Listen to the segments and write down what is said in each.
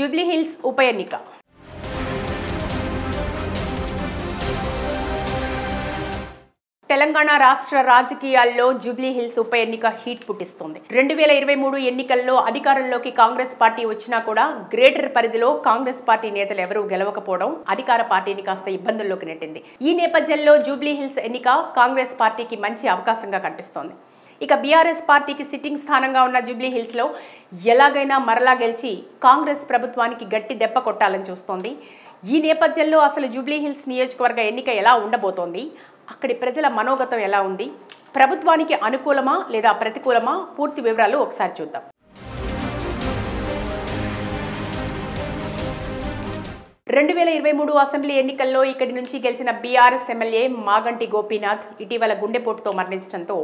Jubilee hills ఉప ఎన్నిక తెలంగాణ రాష్ట్ర రాజకీయాల్లో జూబ్లీ హిల్స్ ఉప ఎన్నిక హీట్ పుట్టిస్తోంది. 2023 ఎన్నికల్లో అధికారంలోకి కాంగ్రెస్ పార్టీ వచ్చినా కూడా గ్రేటర్ పరిధిలో కాంగ్రెస్ పార్టీ నేతలు ఎవరూ గెలవకపోవడం అధికార పార్టీని కాస్త ఇబ్బందుల్లోకి నెట్టింది. ఈ నేపథ్యంలో జూబ్లీ హిల్స్ ఎన్నిక కాంగ్రెస్ పార్టీకి మంచి అవకాశంగా కనిపిస్తోంది. ఇక బీఆర్ఎస్ పార్టీకి సిట్టింగ్ స్థానంగా ఉన్న జూబ్లీ హిల్స్ లో ఎలాగైనా మరలా గెలిచి కాంగ్రెస్ ప్రభుత్వానికి గట్టి దెబ్బ కొట్టాలని చూస్తోంది. ఈ నేపథ్యంలో అసలు జూబ్లీ హిల్స్ నియోజకవర్గ ఎన్నిక ఎలా ఉండబోతోంది, అక్కడి ప్రజల మనోగతం ఎలా ఉంది, ప్రభుత్వానికి అనుకూలమా లేదా ప్రతికూలమా, పూర్తి వివరాలు ఒకసారి చూద్దాం. 2023 అసెంబ్లీ ఎన్నికల్లో ఇక్కడి నుంచి గెలిచిన బీఆర్ఎస్ ఎమ్మెల్యే మాగంటి గోపీనాథ్ ఇటీవల గుండెపోటుతో మరణించడంతో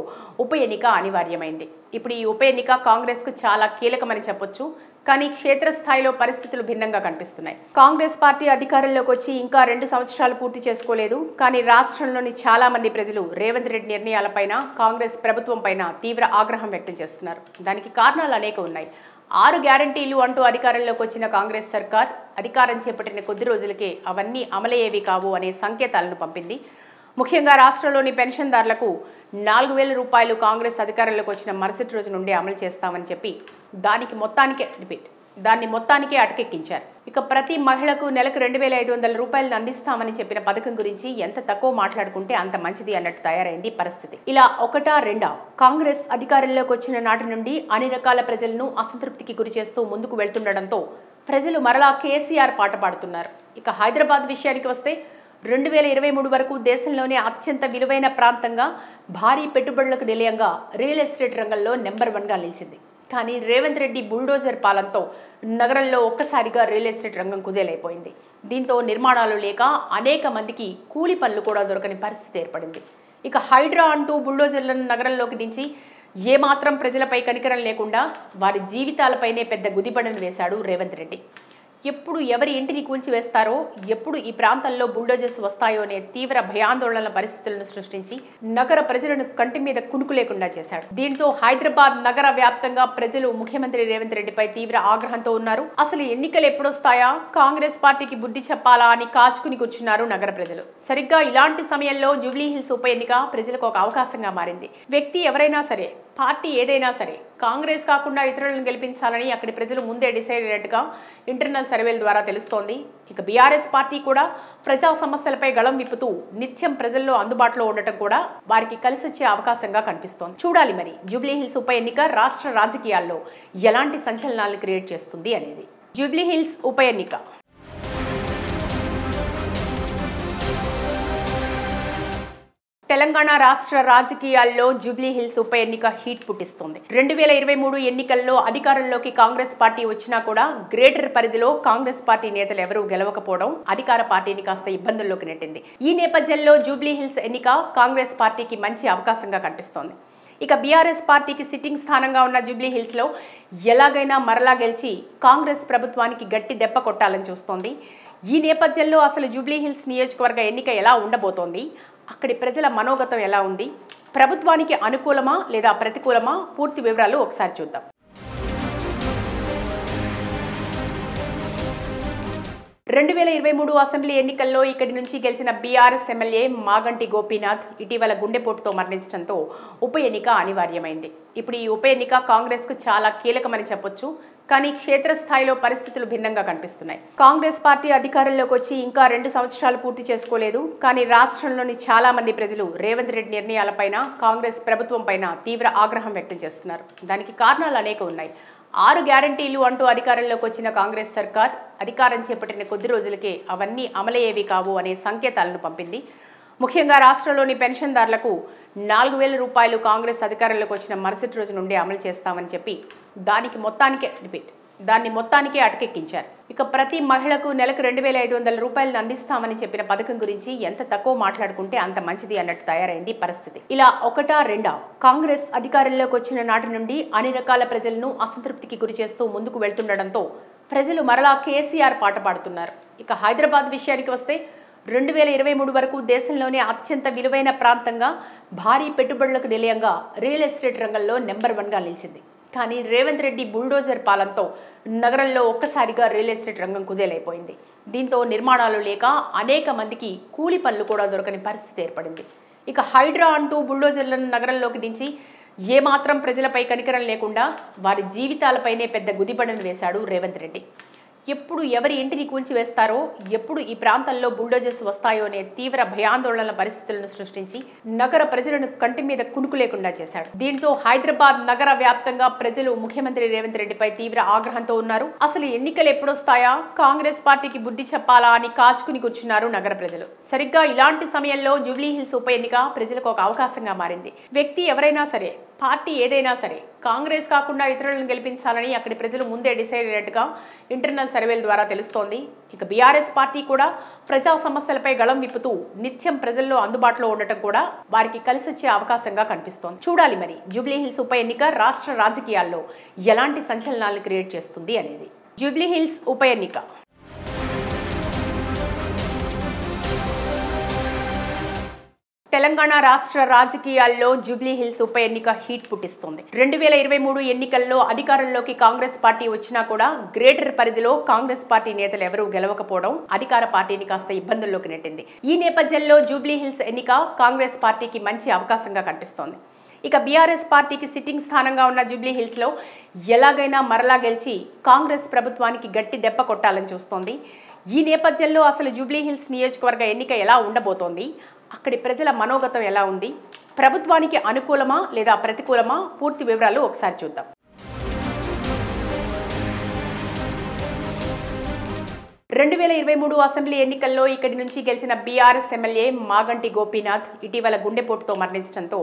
ఉప ఎన్నిక అనివార్యమైంది. ఇప్పుడు ఈ ఉప ఎన్నిక కాంగ్రెస్ కు చాలా కీలకమని చెప్పొచ్చు. కానీ క్షేత్రస్థాయిలో పరిస్థితులు భిన్నంగా కనిపిస్తున్నాయి. కాంగ్రెస్ పార్టీ అధికారంలోకి వచ్చి ఇంకా 2 సంవత్సరాలు పూర్తి చేసుకోలేదు. కానీ రాష్ట్రంలోని చాలా మంది ప్రజలు రేవంత్ రెడ్డి నిర్ణయాలపైన, కాంగ్రెస్ ప్రభుత్వం పైన తీవ్ర ఆగ్రహం వ్యక్తం చేస్తున్నారు. దానికి కారణాలు అనేక ఉన్నాయి. 6 గ్యారంటీలు అంటూ అధికారంలోకి వచ్చిన కాంగ్రెస్ సర్కార్ అధికారం చేపట్టిన కొద్ది రోజులకే అవన్నీ అమలయ్యేవి కావు అనే సంకేతాలను పంపింది. ముఖ్యంగా రాష్ట్రంలోని పెన్షన్దారులకు 4,000 రూపాయలు కాంగ్రెస్ అధికారంలోకి వచ్చిన మరుసటి రోజు నుండి అమలు చేస్తామని చెప్పి దాన్ని మొత్తానికే అటకెక్కించారు. ఇక ప్రతి మహిళకు నెలకు 2,500 రూపాయలను అందిస్తామని చెప్పిన పథకం గురించి ఎంత తక్కువ మాట్లాడుకుంటే అంత మంచిది అన్నట్టు తయారైంది పరిస్థితి. ఇలా ఒకటా రెండా కాంగ్రెస్ అధికారంలోకి వచ్చిన నాటి నుండి అన్ని రకాల ప్రజలను అసంతృప్తికి గురి చేస్తూ ముందుకు వెళ్తుండడంతో ప్రజలు మరలా కేసీఆర్ పాట పాడుతున్నారు. ఇక హైదరాబాద్ విషయానికి వస్తే 2023 వరకు దేశంలోనే అత్యంత విలువైన ప్రాంతంగా, భారీ పెట్టుబడులకు నిలయంగా రియల్ ఎస్టేట్ రంగంలో నెంబర్ 1గా నిలిచింది. కానీ రేవంత్ రెడ్డి బుల్డోజర్ పాలనతో నగరంలో ఒక్కసారిగా రియల్ ఎస్టేట్ రంగం కుదేలైపోయింది. దీంతో నిర్మాణాలు లేక అనేక మందికి కూలి పనులు కూడా దొరకని పరిస్థితి ఏర్పడింది. ఇక హైడ్రా అంటూ బుల్డోజర్లను నగరంలోకి దించి ఏమాత్రం ప్రజలపై కనికరం లేకుండా వారి జీవితాలపైనే పెద్ద గుదిబండను వేశాడు రేవంత్ రెడ్డి. ఎప్పుడు ఎవరి ఇంటిని కూల్చివేస్తారో, ఎప్పుడు ఈ ప్రాంతంలో బుల్డోజర్స్ వస్తాయో అనే తీవ్ర భయాందోళనల పరిస్థితులను సృష్టించి నగర ప్రజలను కంటి మీద కునుకు లేకుండా చేశాడు. దీంతో హైదరాబాద్ నగర వ్యాప్తంగా ప్రజలు ముఖ్యమంత్రి రేవంత్ రెడ్డిపై తీవ్ర ఆగ్రహంతో ఉన్నారు. అసలు ఎన్నికలు ఎప్పుడొస్తాయా, కాంగ్రెస్ పార్టీకి బుద్ధి చెప్పాలా అని కాచుకుని కూర్చున్నారు నగర ప్రజలు. సరిగ్గా ఇలాంటి సమయంలో జూబ్లీ హిల్స్ ఉప ఎన్నిక ప్రజలకు ఒక అవకాశంగా మారింది. వ్యక్తి ఎవరైనా సరే, పార్టీ ఏదైనా సరే, కాంగ్రెస్ కాకుండా ఇతరులను గెలిపించాలని అక్కడి ప్రజలు ముందే డిసైడ్ అయినట్టుగా ఇంటర్నల్ సర్వేల ద్వారా తెలుస్తోంది. ఇక బీఆర్ఎస్ పార్టీ కూడా ప్రజా సమస్యలపై గళం విప్పుతూ నిత్యం ప్రజల్లో అందుబాటులో ఉండటం కూడా వారికి కలిసొచ్చే అవకాశంగా కనిపిస్తోంది. చూడాలి మరి జూబ్లీ హిల్స్ ఉప ఎన్నిక రాష్ట్ర రాజకీయాల్లో ఎలాంటి సంచలనాలను క్రియేట్ చేస్తుంది అనేది. జూబ్లీ హిల్స్ ఉప ఎన్నిక తెలంగాణ రాష్ట్ర రాజకీయాల్లో జూబ్లీ హిల్స్ ఉప ఎన్నిక హీట్ పుట్టిస్తోంది. 2023 ఎన్నికల్లో అధికారంలోకి కాంగ్రెస్ పార్టీ వచ్చినా కూడా గ్రేటర్ పరిధిలో కాంగ్రెస్ పార్టీ నేతలు ఎవరూ గెలవకపోవడం అధికార పార్టీని కాస్త ఇబ్బందుల్లోకి నెట్టింది. ఈ నేపథ్యంలో జూబ్లీ హిల్స్ ఎన్నిక కాంగ్రెస్ పార్టీకి మంచి అవకాశంగా కనిపిస్తోంది. ఇక బీఆర్ఎస్ పార్టీకి సిట్టింగ్ స్థానంగా ఉన్న జూబ్లీ హిల్స్ లో ఎలాగైనా మరలా గెలిచి కాంగ్రెస్ ప్రభుత్వానికి గట్టి దెబ్బ కొట్టాలని చూస్తోంది. ఈ నేపథ్యంలో అసలు జూబ్లీ హిల్స్ నియోజకవర్గ ఎన్నిక ఎలా ఉండబోతోంది, అక్కడి ప్రజల మనోగతం ఎలా ఉంది, ప్రభుత్వానికి అనుకూలమా లేదా ప్రతికూలమా, పూర్తి వివరాలు ఒకసారి చూద్దాం. 2023 అసెంబ్లీ ఎన్నికల్లో ఇక్కడి నుంచి గెలిచిన బీఆర్ఎస్ ఎమ్మెల్యే మాగంటి గోపీనాథ్ ఇటీవల గుండెపోటుతో మరణించడంతో ఉప ఎన్నిక అనివార్యమైంది. ఇప్పుడు ఈ ఉప ఎన్నిక కాంగ్రెస్ కు చాలా కీలకమని చెప్పొచ్చు. కానీ క్షేత్రస్థాయిలో పరిస్థితులు భిన్నంగా కనిపిస్తున్నాయి. కాంగ్రెస్ పార్టీ అధికారంలోకి వచ్చి ఇంకా 2 సంవత్సరాలు పూర్తి చేసుకోలేదు. కానీ రాష్ట్రంలోని చాలా మంది ప్రజలు రేవంత్ రెడ్డి నిర్ణయాలపైన, కాంగ్రెస్ ప్రభుత్వం పైన తీవ్ర ఆగ్రహం వ్యక్తం చేస్తున్నారు. దానికి కారణాలు అనేక ఉన్నాయి. 6 గ్యారంటీలు అంటూ అధికారంలోకి వచ్చిన కాంగ్రెస్ సర్కార్ అధికారం చేపట్టిన కొద్ది రోజులకే అవన్నీ అమలయ్యేవి కావు అనే సంకేతాలను పంపింది. ముఖ్యంగా రాష్ట్రంలోని పెన్షన్దారులకు 4,000 రూపాయలు కాంగ్రెస్ అధికారంలోకి వచ్చిన మరుసటి రోజు నుండి అమలు చేస్తామని చెప్పి దాన్ని మొత్తానికే అటకెక్కించారు. ఇక ప్రతి మహిళకు నెలకు 2,500 రూపాయలను అందిస్తామని చెప్పిన పథకం గురించి ఎంత తక్కువ మాట్లాడుకుంటే అంత మంచిది అన్నట్టు తయారైంది పరిస్థితి. ఇలా ఒకటా రెండా కాంగ్రెస్ అధికారంలోకి వచ్చిన నాటి నుండి అన్ని రకాల ప్రజలను అసంతృప్తికి గురి చేస్తూ ముందుకు వెళ్తుండడంతో ప్రజలు మరలా కేసీఆర్ పాట పాడుతున్నారు. ఇక హైదరాబాద్ విషయానికి వస్తే 2023 వరకు దేశంలోనే అత్యంత విలువైన ప్రాంతంగా, భారీ పెట్టుబడులకు నిలయంగా రియల్ ఎస్టేట్ రంగంలో నెంబర్ 1గా నిలిచింది. కానీ రేవంత్ రెడ్డి బుల్డోజర్ పాలనతో నగరంలో ఒక్కసారిగా రియల్ ఎస్టేట్ రంగం కుదేలైపోయింది. దీంతో నిర్మాణాలు లేక అనేక మందికి కూలి పనులు కూడా దొరకని పరిస్థితి ఏర్పడింది. ఇక హైడ్రా అంటూ బుల్డోజర్లను నగరంలోకి దించి ఏమాత్రం ప్రజలపై కనికరం లేకుండా వారి జీవితాలపైనే పెద్ద గుదిబండను వేశాడు రేవంత్ రెడ్డి. ఎప్పుడు ఎవరి ఇంటిని కూల్చివేస్తారో, ఎప్పుడు ఈ ప్రాంతంలో బుల్డోజర్స్ వస్తాయో అనే తీవ్ర భయాందోళనల పరిస్థితులను సృష్టించి నగర ప్రజలను కంటి మీద కునుకు లేకుండా చేశాడు. దీంతో హైదరాబాద్ నగర వ్యాప్తంగా ప్రజలు ముఖ్యమంత్రి రేవంత్ రెడ్డిపై తీవ్ర ఆగ్రహంతో ఉన్నారు. అసలు ఎన్నికలు ఎప్పుడొస్తాయా, కాంగ్రెస్ పార్టీకి బుద్ధి చెప్పాలా అని కాచుకుని కూర్చున్నారు నగర ప్రజలు. సరిగ్గా ఇలాంటి సమయంలో జూబ్లీ హిల్స్ ఉప ఎన్నిక ప్రజలకు ఒక అవకాశంగా మారింది. వ్యక్తి ఎవరైనా సరే, పార్టీ ఏదైనా సరే, కాంగ్రెస్ కాకుండా ఇతరులను గెలిపించాలని అక్కడి ప్రజలు ముందే డిసైడ్ అయినట్టుగా ఇంటర్నల్ సర్వేల ద్వారా తెలుస్తోంది. ఇక బీఆర్ఎస్ పార్టీ కూడా ప్రజా సమస్యలపై గళం విప్పుతూ నిత్యం ప్రజల్లో అందుబాటులో ఉండటం కూడా వారికి కలిసొచ్చే అవకాశంగా కనిపిస్తోంది. చూడాలి మరి జూబ్లీ హిల్స్ ఉప ఎన్నిక రాష్ట్ర రాజకీయాల్లో ఎలాంటి సంచలనాలను క్రియేట్ చేస్తుంది అనేది. జూబ్లీ హిల్స్ ఉప ఎన్నిక తెలంగాణ రాష్ట్ర రాజకీయాల్లో జూబ్లీ హిల్స్ ఉప ఎన్నిక హీట్ పుట్టిస్తోంది. 2023 ఎన్నికల్లో అధికారంలోకి కాంగ్రెస్ పార్టీ వచ్చినా కూడా గ్రేటర్ పరిధిలో కాంగ్రెస్ పార్టీ నేతలు ఎవరూ గెలవకపోవడం అధికార పార్టీని కాస్త ఇబ్బందుల్లోకి నెట్టింది. ఈ నేపథ్యంలో జూబ్లీ హిల్స్ ఎన్నిక కాంగ్రెస్ పార్టీకి మంచి అవకాశంగా కనిపిస్తోంది. ఇక బీఆర్ఎస్ పార్టీకి సిట్టింగ్ స్థానంగా ఉన్న జూబ్లీ హిల్స్లో ఎలాగైనా మరలా గెలిచి కాంగ్రెస్ ప్రభుత్వానికి గట్టి దెబ్బ కొట్టాలని చూస్తోంది. ఈ నేపథ్యంలో అసలు జూబ్లీ హిల్స్ నియోజకవర్గ ఎన్నిక ఎలా ఉండబోతోంది, అక్కడి ప్రజల మనోగతం ఎలా ఉంది, ప్రభుత్వానికి అనుకూలమా లేదా ప్రతికూలమా, పూర్తి వివరాలు ఒకసారి చూద్దాం. 2023 అసెంబ్లీ ఎన్నికల్లో ఇక్కడి నుంచి గెలిచిన బీఆర్ఎస్ ఎమ్మెల్యే మాగంటి గోపీనాథ్ ఇటీవల గుండెపోటుతో మరణించడంతో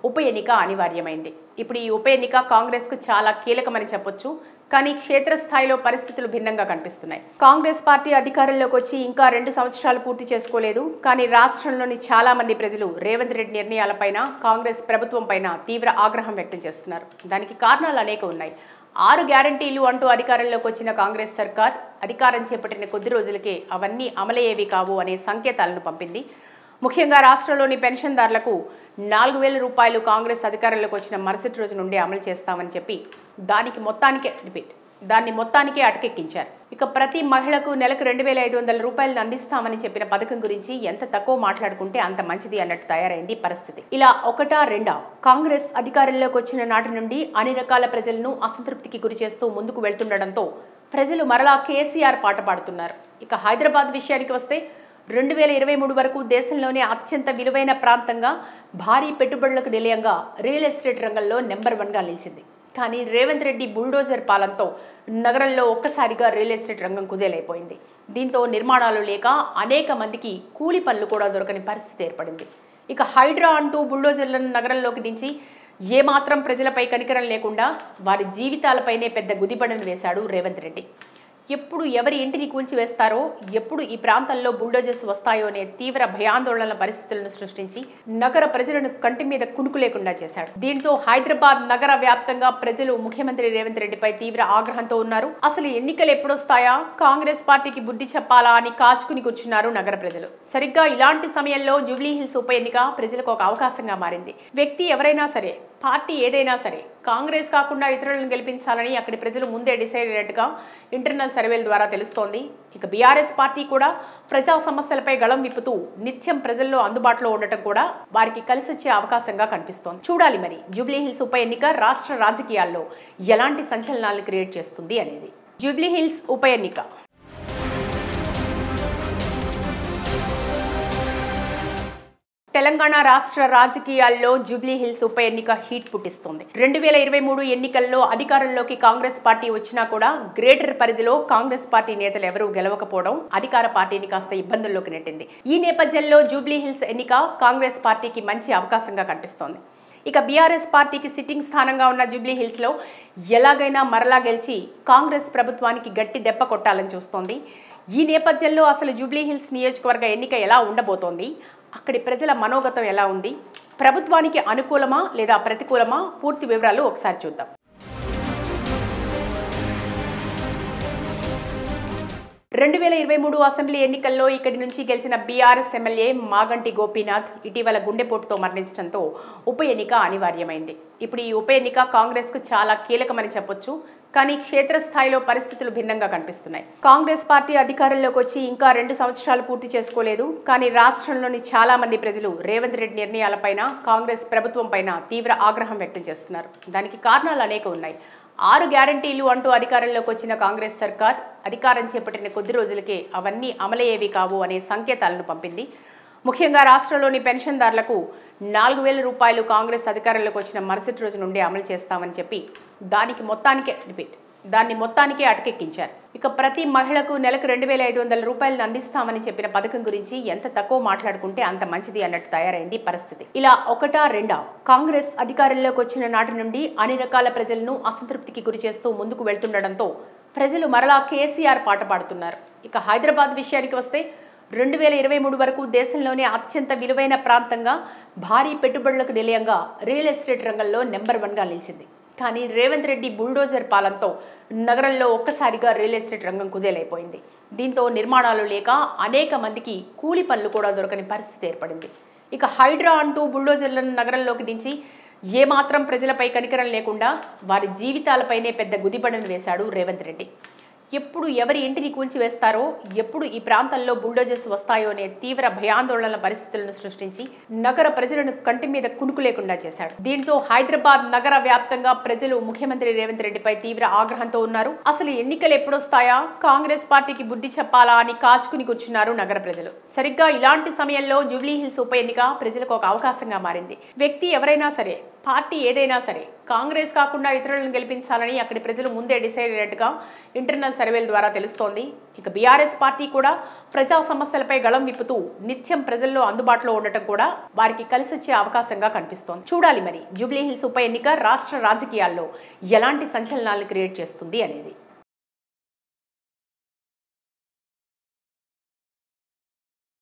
ఉప ఎన్నిక అనివార్యమైంది. ఇప్పుడు ఈ ఉప ఎన్నిక కాంగ్రెస్కు చాలా కీలకమని చెప్పొచ్చు. కానీ క్షేత్రస్థాయిలో పరిస్థితులు భిన్నంగా కనిపిస్తున్నాయి. కాంగ్రెస్ పార్టీ అధికారంలోకి వచ్చి ఇంకా 2 సంవత్సరాలు పూర్తి చేసుకోలేదు. కానీ రాష్ట్రంలోని చాలా మంది ప్రజలు రేవంత్ రెడ్డి నిర్ణయాలపైన, కాంగ్రెస్ ప్రభుత్వంపైన తీవ్ర ఆగ్రహం వ్యక్తం చేస్తున్నారు. దానికి కారణాలు అనేక ఉన్నాయి. 6 గ్యారంటీలు అంటూ అధికారంలోకి వచ్చిన కాంగ్రెస్ సర్కార్ అధికారం చేపట్టిన కొద్ది రోజులకే అవన్నీ అమలయ్యేవి కావు అనే సంకేతాలను పంపింది. ముఖ్యంగా రాష్ట్రంలోని పెన్షన్దారులకు 4,000 రూపాయలు కాంగ్రెస్ అధికారంలోకి వచ్చిన మరుసటి రోజు నుండి అమలు చేస్తామని చెప్పి దాన్ని మొత్తానికే అటకెక్కించారు. ఇక ప్రతి మహిళకు నెలకు 2,500 రూపాయలను అందిస్తామని చెప్పిన పథకం గురించి ఎంత తక్కువ మాట్లాడుకుంటే అంత మంచిది అన్నట్టు తయారైంది పరిస్థితి. ఇలా ఒకటా రెండా కాంగ్రెస్ అధికారంలోకి వచ్చిన నాటి నుండి అన్ని రకాల ప్రజలను అసంతృప్తికి గురి చేస్తూ ముందుకు వెళ్తుండడంతో ప్రజలు మరలా కేసీఆర్ పాట పాడుతున్నారు. ఇక హైదరాబాద్ విషయానికి వస్తే 2023 వరకు దేశంలోనే అత్యంత విలువైన ప్రాంతంగా, భారీ పెట్టుబడులకు నిలయంగా రియల్ ఎస్టేట్ రంగంలో నెంబర్ 1గా నిలిచింది. కానీ రేవంత్ రెడ్డి బుల్డోజర్ పాలనతో నగరంలో ఒక్కసారిగా రియల్ ఎస్టేట్ రంగం కుదేలైపోయింది. దీంతో నిర్మాణాలు లేక అనేక మందికి కూలి పనులు కూడా దొరకని పరిస్థితి ఏర్పడింది. ఇక హైడ్రా అంటూ బుల్డోజర్లను నగరంలోకి దించి ఏమాత్రం ప్రజలపై కనికరం లేకుండా వారి జీవితాలపైనే పెద్ద గుదిబండను వేశాడు రేవంత్ రెడ్డి. ఎప్పుడు ఎవరి ఇంటిని కూల్చివేస్తారో, ఎప్పుడు ఈ ప్రాంతంలో బుల్డోజర్స్ వస్తాయో అనే తీవ్ర భయాందోళనల పరిస్థితులను సృష్టించి నగర ప్రజలను కంటి మీద కునుకు లేకుండా చేశాడు. దీంతో హైదరాబాద్ నగర వ్యాప్తంగా ప్రజలు ముఖ్యమంత్రి రేవంత్ రెడ్డిపై తీవ్ర ఆగ్రహంతో ఉన్నారు. అసలు ఎన్నికలు ఎప్పుడొస్తాయా, కాంగ్రెస్ పార్టీకి బుద్ధి చెప్పాలా అని కాచుకుని కూర్చున్నారు నగర ప్రజలు. సరిగ్గా ఇలాంటి సమయంలో జూబ్లీ హిల్స్ ఉప ఎన్నిక ప్రజలకు ఒక అవకాశంగా మారింది. వ్యక్తి ఎవరైనా సరే, పార్టీ ఏదైనా సరే, కాంగ్రెస్ కాకుండా ఇతరులను గెలిపించాలని అక్కడి ప్రజలు ముందే డిసైడ్ అయినట్టుగా ఇంటర్నల్ సర్వేల ద్వారా తెలుస్తోంది. ఇక బీఆర్ఎస్ పార్టీ కూడా ప్రజా సమస్యలపై గళం విప్పుతూ నిత్యం ప్రజల్లో అందుబాటులో ఉండటం కూడా వారికి కలిసొచ్చే అవకాశంగా కనిపిస్తోంది. చూడాలి మరి జూబ్లీ హిల్స్ ఉప ఎన్నిక రాష్ట్ర రాజకీయాల్లో ఎలాంటి సంచలనాలను క్రియేట్ చేస్తుంది అనేది. జూబ్లీ హిల్స్ ఉప ఎన్నిక తెలంగాణ రాష్ట్ర రాజకీయాల్లో జూబ్లీ హిల్స్ ఉప ఎన్నిక హీట్ పుట్టిస్తోంది. 2023 ఎన్నికల్లో అధికారంలోకి కాంగ్రెస్ పార్టీ వచ్చినా కూడా గ్రేటర్ పరిధిలో కాంగ్రెస్ పార్టీ నేతలు ఎవరూ గెలవకపోవడం అధికార పార్టీని కాస్త ఇబ్బందుల్లోకి నెట్టింది. ఈ నేపథ్యంలో జూబ్లీ హిల్స్ ఎన్నిక కాంగ్రెస్ పార్టీకి మంచి అవకాశంగా కనిపిస్తోంది. ఇక బీఆర్ఎస్ పార్టీకి సిట్టింగ్ స్థానంగా ఉన్న జూబ్లీ హిల్స్లో ఎలాగైనా మరలా గెలిచి కాంగ్రెస్ ప్రభుత్వానికి గట్టి దెబ్బ కొట్టాలని చూస్తోంది. ఈ నేపథ్యంలో అసలు జూబ్లీ హిల్స్ నియోజకవర్గ ఎన్నిక ఎలా ఉండబోతోంది, అక్కడి ప్రజల మనోగతం ఎలా ఉంది, ప్రభుత్వానికి అనుకూలమా లేదా ప్రతికూలమా, పూర్తి వివరాలు ఒకసారి చూద్దాం. 2023 అసెంబ్లీ ఎన్నికల్లో ఇక్కడి నుంచి గెలిచిన బీఆర్ఎస్ ఎమ్మెల్యే మాగంటి గోపీనాథ్ ఇటీవల గుండెపోటుతో మరణించడంతో ఉప ఎన్నిక అనివార్యమైంది. ఇప్పుడు ఈ ఉప ఎన్నిక కాంగ్రెస్కు చాలా కీలకమని చెప్పొచ్చు. కానీ క్షేత్రస్థాయిలో పరిస్థితులు భిన్నంగా కనిపిస్తున్నాయి. కాంగ్రెస్ పార్టీ అధికారంలోకి వచ్చి ఇంకా 2 సంవత్సరాలు పూర్తి చేసుకోలేదు. కానీ రాష్ట్రంలోని చాలా మంది ప్రజలు రేవంత్ రెడ్డి నిర్ణయాలపైన, కాంగ్రెస్ ప్రభుత్వంపైన తీవ్ర ఆగ్రహం వ్యక్తం చేస్తున్నారు. దానికి కారణాలు అనేక ఉన్నాయి. 6 గ్యారంటీలు అంటూ అధికారంలోకి వచ్చిన కాంగ్రెస్ సర్కార్ అధికారం చేపట్టిన కొద్ది రోజులకే అవన్నీ అమలయ్యేవి కావు అనే సంకేతాలను పంపింది. ముఖ్యంగా రాష్ట్రంలోని పెన్షన్దారులకు 4,000 రూపాయలు కాంగ్రెస్ అధికారంలోకి వచ్చిన మరుసటి రోజు నుండి అమలు చేస్తామని చెప్పి దాన్ని మొత్తానికే అటకెక్కించారు. ఇక ప్రతి మహిళకు నెలకు 2,500 రూపాయలను అందిస్తామని చెప్పిన పథకం గురించి ఎంత తక్కువ మాట్లాడుకుంటే అంత మంచిది అన్నట్టు తయారైంది పరిస్థితి. ఇలా ఒకటా రెండా కాంగ్రెస్ అధికారంలోకి వచ్చిన నాటి నుండి అన్ని రకాల ప్రజలను అసంతృప్తికి గురి చేస్తూ ముందుకు వెళ్తుండటంతో ప్రజలు మరలా కేసీఆర్ పాట పాడుతున్నారు. ఇక హైదరాబాద్ విషయానికి వస్తే 2023 వరకు దేశంలోనే అత్యంత విలువైన ప్రాంతంగా, భారీ పెట్టుబడులకు నిలయంగా రియల్ ఎస్టేట్ రంగంలో నెంబర్ 1గా నిలిచింది. కానీ రేవంత్ రెడ్డి బుల్డోజర్ పాలనతో నగరంలో ఒక్కసారిగా రియల్ ఎస్టేట్ రంగం కుదేలైపోయింది. దీంతో నిర్మాణాలు లేక అనేక మందికి కూలి పనులు కూడా దొరకని పరిస్థితి ఏర్పడింది. ఇక హైడ్రా అంటూ బుల్డోజర్లను నగరంలోకి దించి ఏమాత్రం ప్రజలపై కనికరం లేకుండా వారి జీవితాలపైనే పెద్ద గుదిబండను వేశాడు రేవంత్ రెడ్డి. ఎప్పుడు ఎవరి ఇంటిని కూల్చివేస్తారో, ఎప్పుడు ఈ ప్రాంతంలో బుల్డోజర్స్ వస్తాయో అనే తీవ్ర భయాందోళనల పరిస్థితులను సృష్టించి నగర ప్రజలను కంటి మీద కునుకు లేకుండా చేశాడు. దీంతో హైదరాబాద్ నగర వ్యాప్తంగా ప్రజలు ముఖ్యమంత్రి రేవంత్ రెడ్డిపై తీవ్ర ఆగ్రహంతో ఉన్నారు. అసలు ఎన్నికలు ఎప్పుడొస్తాయా, కాంగ్రెస్ పార్టీకి బుద్ధి చెప్పాలా అని కాచుకుని కూర్చున్నారు నగర ప్రజలు. సరిగ్గా ఇలాంటి సమయంలో జూబ్లీ హిల్స్ ఉప ఎన్నిక ప్రజలకు ఒక అవకాశంగా మారింది. వ్యక్తి ఎవరైనా సరే, పార్టీ ఏదైనా సరే, కాంగ్రెస్ కాకుండా ఇతరులను గెలిపించాలని అక్కడి ప్రజలు ముందే డిసైడ్ అయినట్టుగా ఇంటర్నల్ సర్వేల ద్వారా తెలుస్తోంది. ఇక బీఆర్ఎస్ పార్టీ కూడా ప్రజా సమస్యలపై గళం విప్పుతూ నిత్యం ప్రజల్లో అందుబాటులో ఉండటం కూడా వారికి కలిసొచ్చే అవకాశంగా కనిపిస్తోంది. చూడాలి మరి జూబ్లీ హిల్స్ ఉప ఎన్నిక రాష్ట్ర రాజకీయాల్లో ఎలాంటి సంచలనాలను క్రియేట్ చేస్తుంది అనేది.